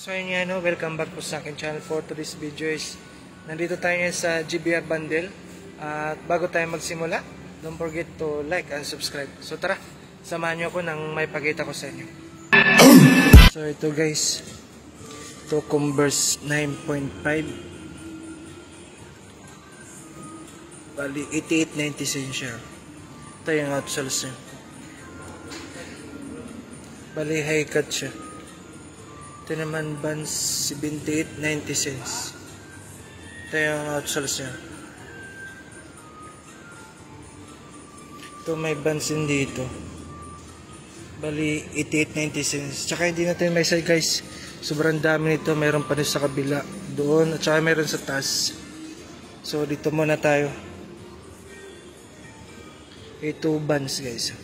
So yun nga, no, welcome back po sa akin channel. For today's video is nandito tayo ngayon sa GBR Bundle. At bago tayo magsimula, don't forget to like and subscribe. So tara, samahan nyo ako nang may pakita ko sa inyo. So ito guys, ito Converse 9.5, bali 88.90 siya. Ito yung outsoles niya, bali high cut siya. Ito naman Vans 78.90 cents. Ito yung outsoles niya. Ito may Vans din dito, bali 88.90 cents. Tsaka hindi natin may side guys, sobrang dami nito. Mayroon pa rin sa kabila doon, at saka mayroon sa taas. So dito muna tayo. Ito Vans guys.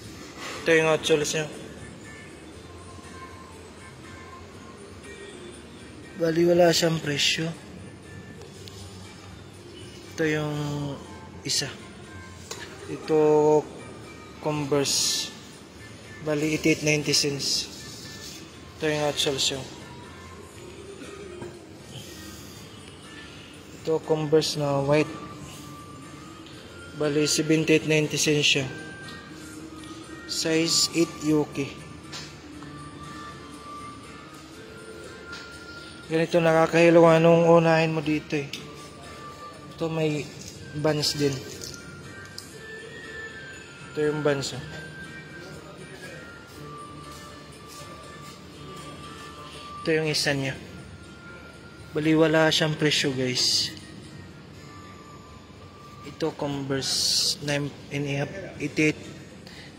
Ito yung outsoles niya, bali wala siyang presyo. Ito yung isa, ito Converse, bali 88.90 cents. Ito yung outsoles niya. Ito Converse na white, bali 78.90 cents siya. Size 8 Yuki. Ganito nakakahilo anong unahin mo dito eh. Ito may Vans din. Ito yung Vans oh. Ito yung isa niya, bali wala siyang presyo guys. Ito Converse 9.5,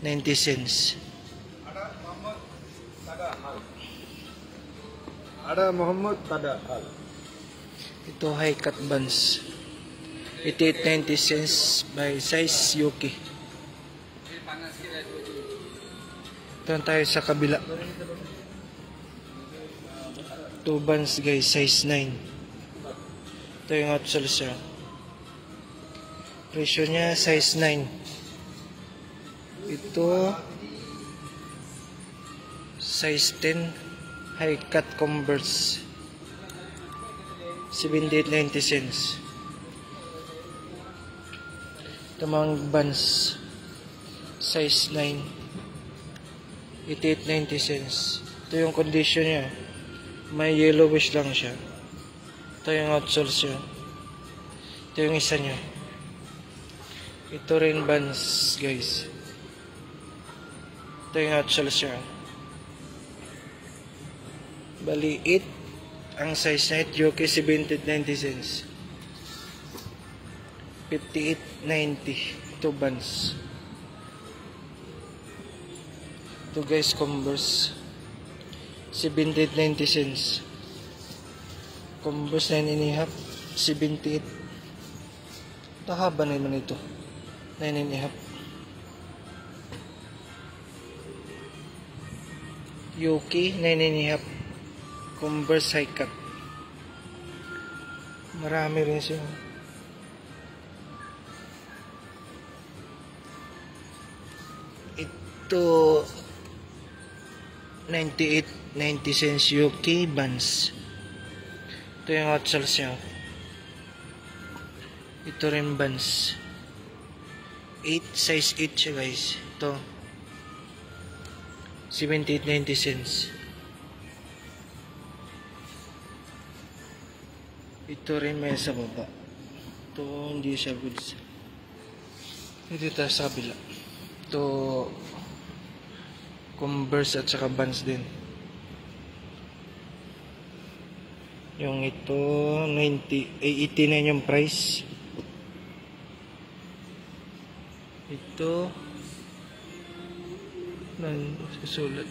88.90 cents. Ada Muhammad tada hal. Ito high cut Vans, 88.90 cents by size Yuki. Ito tayo sa kabila. Ito Vans guys, size 9. Ito yung outsoles niya. Presyo niya size 9. Ito size 10 high cut Converse, 78.90 cents. Ito mga Vans size 9, 88.90 cents. Ito yung condition niya, may yellowish lang siya. Ito yung outsoles niya. Ito yung isa niya. Ito rin Vans guys. Ito yung outsoles niya, bali 8 ang size niya. Yuki 78.90 cents, 58.90. Ito Vans. Ito guys Converse 78.90 cents. Converse 9.5, 78. Ito haba naman ito, 9.5. Yuki 9.5 Converse high cut. Marami rin siya. Ito 98.90 cents Yuki Vans. Ito yung outsoles niya. Ito rin Vans, 8 size 8 siya guys. Ito 78.90 cents. Ito rin may sa baba. Ito hindi siya goods. Ito tayo sa kabila. Ito Converse at saka Vans din. Yung ito 89 yung price. Ito nan susulat.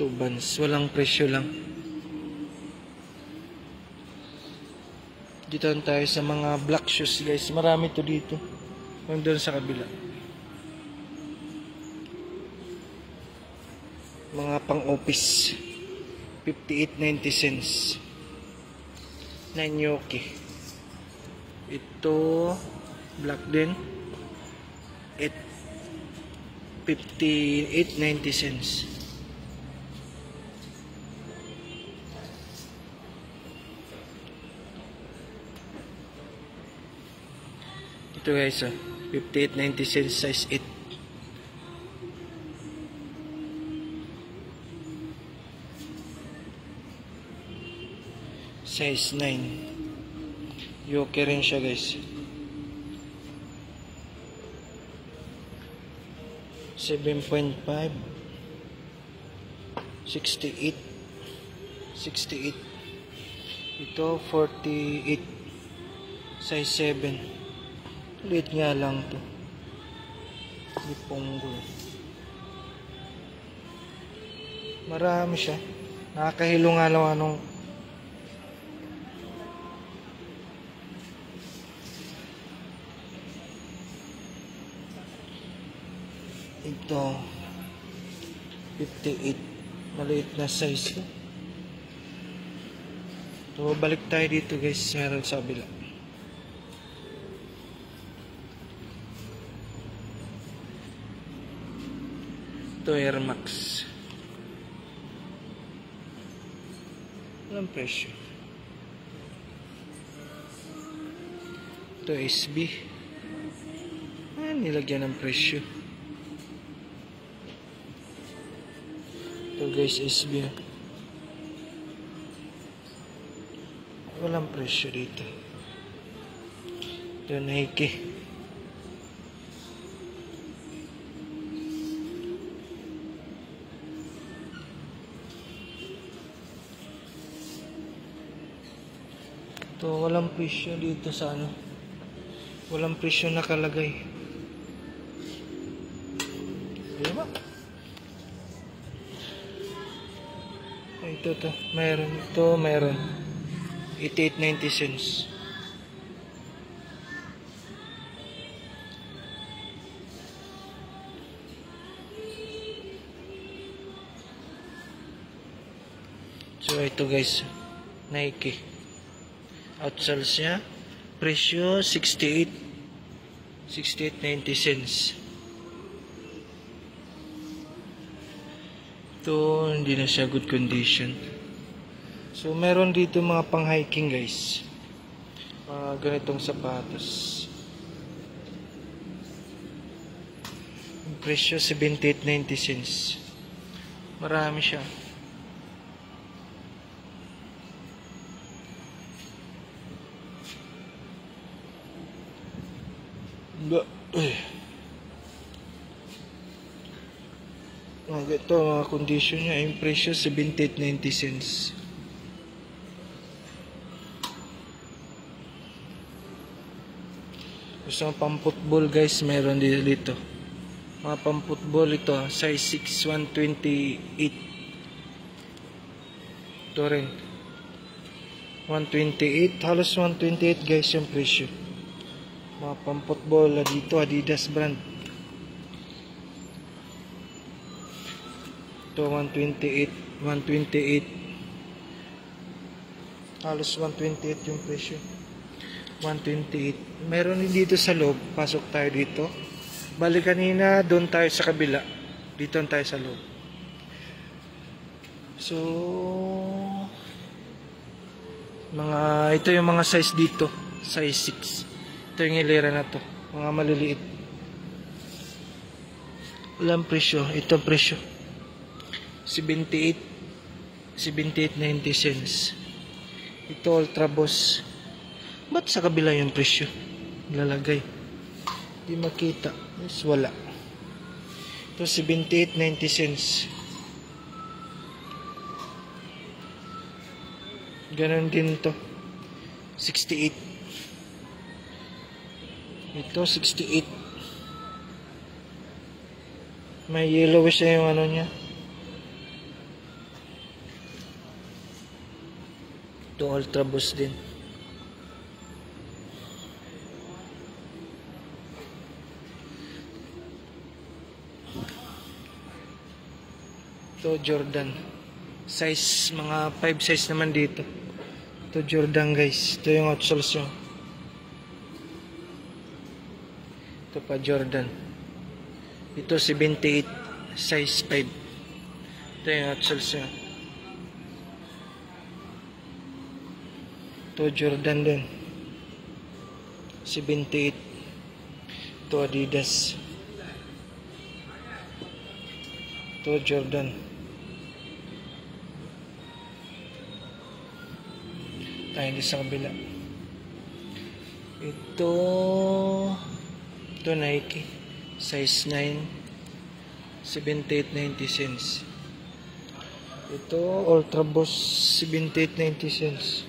Ito Vans, walang presyo lang. Dito tayo sa mga black shoes guys. Marami to dito. Yung doon sa kabila, mga pang office, 58.90 cents. 9 Yuki. Ito black din, 58.90 cents. Ito guys, 58.90 cents, size 8. Size 9. Yoke rin siya guys. 7.5, 68, 68. Ito 48, size 7. Liit nga lang to. Liponggol. Marami siya. Nakakahilo nga lang anong ito 58, maliit na size. So balik tayo dito guys, meron sa kabila. Ito Air Max. Walang presyo. Ito SB. Nilagyan ng presyo. Ito guys, SB. Walang presyo dito. Ito Nike. Ito walang presyo dito sa ano. Walang presyo nakalagay. Diba? Ito to, mayroon. Ito mayroon. 88.90 cents. So ito guys, Nike. Outsells niya. Presyo 68.90 cents. Ito, hindi na siya good condition. So, meron dito mga pang hiking guys. Ganitong sapatos. Presyo 78.90 cents. Marami siya. Ito, mga condition niya, yung presyo 78.90 cents. Gusto mo pang football guys, meron dito. Mga pang football ito, size 6, 128. Ito rin. 128, halos 128 guys yung presyo. Mga pang football dito, Adidas brand. Ito 128, 128. Halos 128 yung presyo. 128. Meron din dito sa loob. Pasok tayo dito. Bali kanina, doon tayo sa kabila. Dito tayo sa loob. So, ito yung mga size dito. Size 6. Ito yung hilera na to. Mga maliliit. Walang presyo. Ito presyo. 78.90 cents. Ito Ultra Boss. Ba't sa kabila yung presyo lalagay? Di makita. Yes, wala. Ito 78.90 cents. Ganon din to. 68. Ito 68. May yellowish na yung ano niya. Ito Ultra Boost din. Ito Jordan. Size, mga 5 size naman dito. Ito Jordan guys. Ito yung outsoles nyo. Ito pa Jordan. Ito 78 size 5. Ito yung outsoles niya. Ito Jordan din. 78. Ito Adidas. Ito Jordan. Tayo din sa kabila. Ito Nike size 9, 78.90 cents. Ito Ultra Boost 78.90 cents.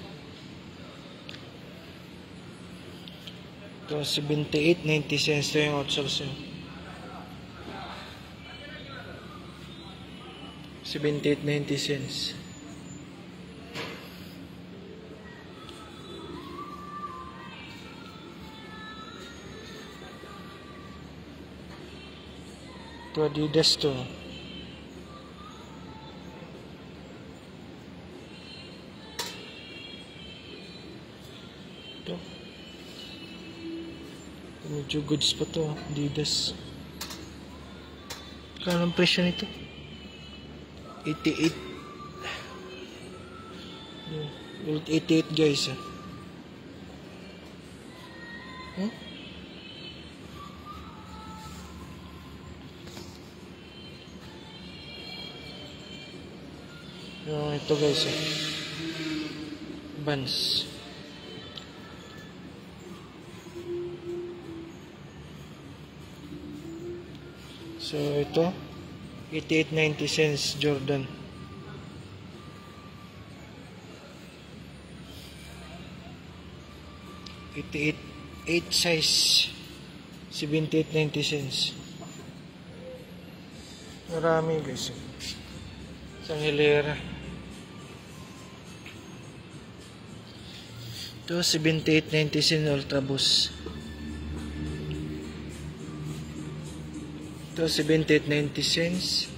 Ito 78.90 cents. Ito yung outsoles yun. 78.90 cents. Ito Adidas to. Ito. Medyo goods pa to. Adidas. Kano ang presyo nito? 88. 88 guys. Huh? Ito guys, Vans. So ito 88.90 cents Jordan. $88 size 78.90 cents. Marami guys. Isang hilera. Ito 78.90 cents Ultra Boost. Ito 78.90 cents.